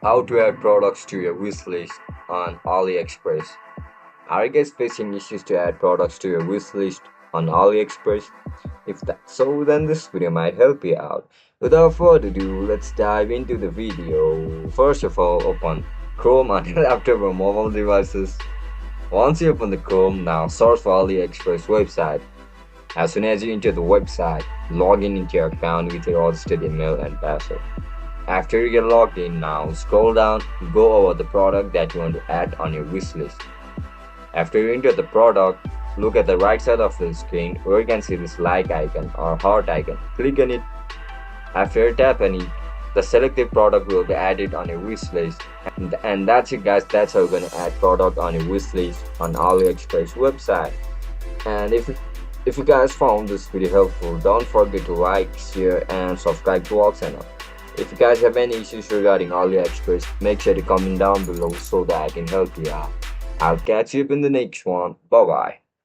How to add products to your wish list on AliExpress. Are you guys facing issues to add products to your wish list on AliExpress? If that's so, then this video might help you out. Without further ado, let's dive into the video. First of all, open Chrome on your laptop or mobile devices. Once you open the Chrome, now search for AliExpress website. As soon as you enter the website, log in into your account with your registered email and password. After you get logged in, now scroll down, go over the product that you want to add on your wish list. After you enter the product, look at the right side of the screen where you can see this like icon or heart icon. Click on it. After you tap on it, the selected product will be added on your wish list. And that's it guys, that's how you're gonna add product on your wish list on AliExpress website. And if you guys found this video helpful, don't forget to like, share and subscribe to our channel. If you guys have any issues regarding AliExpress, make sure to comment down below so that I can help you out. I'll catch you up in the next one. Bye bye.